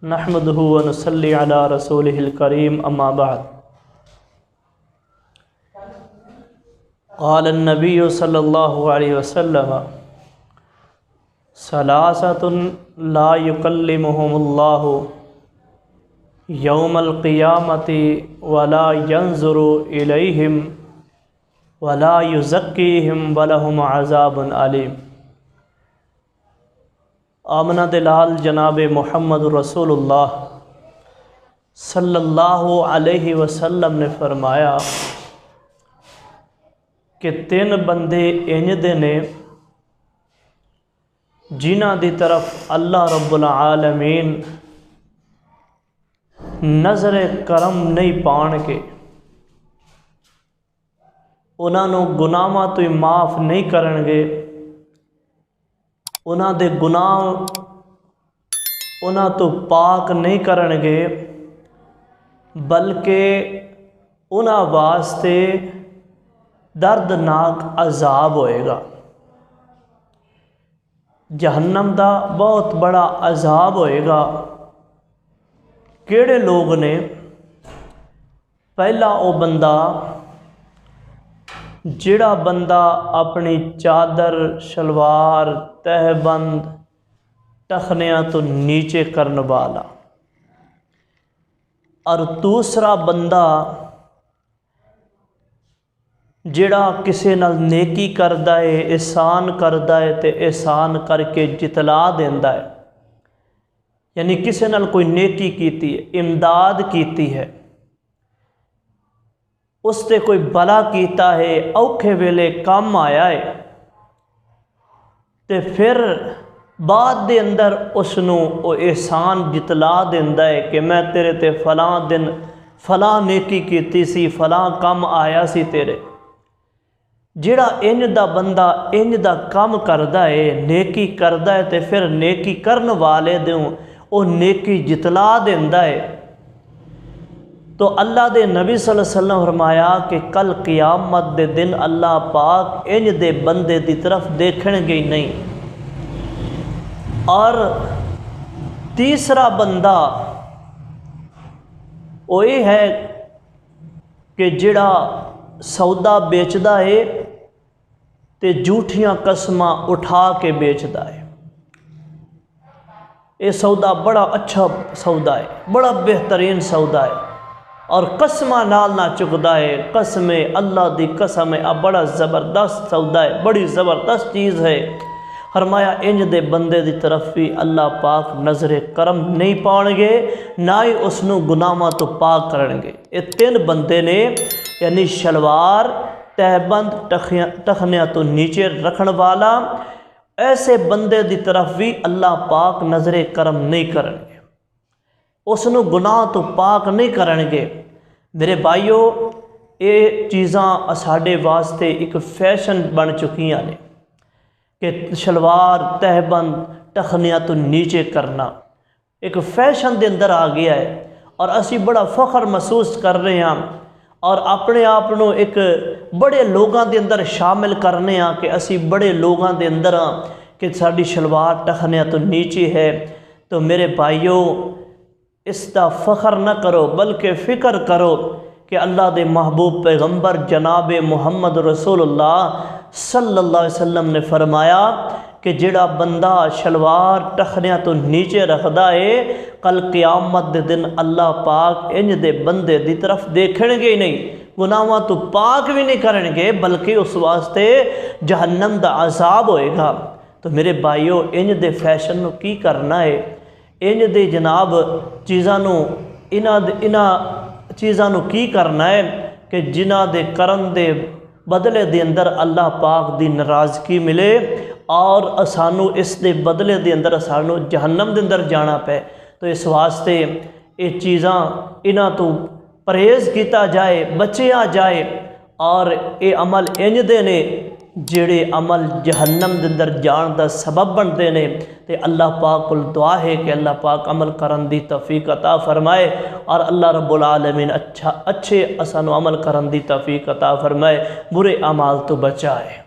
نحمده ونصلي على رسوله الكريم اما بعد قال النبي صلى الله عليه وسلم ثلاثة لا يكلمهم الله يوم القيامة ولا ينظر إليهم ولا يزكيهم ولهم عذاب أليم۔ آمنہ دلال جناب محمد رسول اللہ صلی اللہ علیہ وسلم نے فرمایا کہ تین بندے انج دے نے جنہاں دی طرف اللہ رب العالمین نظر کرم نہیں پان کے انہاں نو گناہاں تو معاف نہیں کرن گے، انہاں دے گناہ انہاں تو پاک نہیں کرن گے، بلکہ انہاں واسطے دردناک عذاب ہوئے گا۔ جہنم دا بہت بڑا عذاب ہوئے گا۔ کیڑے لوگ نے؟ پہلا او بندہ جڑا بندہ اپنی چادر، شلوار، تہ بند، ٹخنیاں تو نیچے کرن والا، اور دوسرا بندہ جڑا کسے نال نیکی کردا ہے، احسان کردا ہے تے احسان کر کے جتلا دیندا ہے، یعنی کسے نال کوئی نیکی کیتی ہے، امداد کیتی ہے، اس تے کوئی بلا کیتا ہے، اوکھے ویلے کام آیا ہے، تے پھر بعد دے اندر اس نو او احسان جتلا دیندا ہے کہ میں تیرے تے فلاں دن فلاں نیکی کیتی سی، فلاں کام آیا سی تیرے۔ جڑا انج دا بندہ انج دا کام کردا ہے، نیکی کردا ہے تے پھر نیکی کرن والے دیوں او نیکی جتلا دیندا ہے، تو اللہ دے نبی صلی اللہ علیہ وسلم فرمایا کہ کل قیامت دے دن اللہ پاک انج دے بندے دی طرف دیکھن گے نہیں۔ اور تیسرا بندہ وہ یہ ہے کہ جڑا سودا بیچدا ہے تے جھوٹیاں قسماں اٹھا کے بیچدا ہے۔ یہ سودا بڑا اچھا سودا ہے، بڑا بہترین سودا ہے، اور قسمہ نال نہ چکدا ہے، قسم اللہ دی قسم ہے، بڑا زبردست سودا ہے، بڑی زبردست چیز ہے۔ فرمایا انج دے بندے دی طرف بھی اللہ پاک نظر کرم نہیں پاؤں گے، نہ ہی اس نو گناہاں تو پاک کرن گے۔ یہ تین بندے نے، یعنی شلوار، تہ بند، ٹخنیاں تو نیچے رکھن والا، ایسے بندے دی طرف بھی اللہ پاک نظر کرم نہیں کرن گے، اس نو گناہ تو پاک نہیں کرن گے۔ میرے بھائیو، یہ چیزاں ساڈے واسطے ایک فیشن بن چکیاں نے کہ شلوار، تہ بند، ٹخنیاں تو نیچے کرنا ایک فیشن دے اندر آ گیا ہے، اور اسی بڑا فخر محسوس کر رہے ہیں، اور اپنے آپ نو ایک بڑے لوگاں دے اندر شامل کرنے ہاں کہ اسی بڑے لوگاں دے اندر ہاں کہ ساڈی شلوار ٹخنیاں تو نیچے ہے۔ تو میرے بھائیو، اس دا فخر نہ کرو، بلکہ فکر کرو کہ اللہ دے محبوب پیغمبر جناب محمد رسول اللہ صلی اللہ علیہ وسلم نے فرمایا کہ جڑا بندہ شلوار ٹخنیاں تو نیچے رکھدا ہے، کل قیامت دے دن اللہ پاک انج دے بندے دی طرف دیکھن گے نہیں، گناہاں تو پاک بھی نہیں کرن گے، بلکہ اس واسطے جہنم دا عذاب ہوئے گا۔ تو میرے بھائیو، انج دے فیشن نو کی کرنا ہے؟ انج دے جناب چیزاں نو انہاں چیزاں نو کی کرنا ہے کہ جنہاں دے کرن دے بدلے دے اندر اللہ پاک دی ناراضگی ملے، اور سانو اس دے بدلے دے اندر سانو جہنم دے اندر جانا پے۔ تو اس واسطے یہ چیزاں انہاں تو پرہیز کیتا جائے، بچیا جائے، اور یہ عمل انج دے نے جڑے عمل جہنم دے اندر جان دا سبب بنتے ہیں۔ تے اللہ پاک کول دعا ہے کہ اللہ پاک عمل کرن دی توفیق عطا فرمائے، اور اللہ رب العالمین اچھے اسانو عمل کرن دی توفیق عطا فرمائے، برے اعمال تو بچائے۔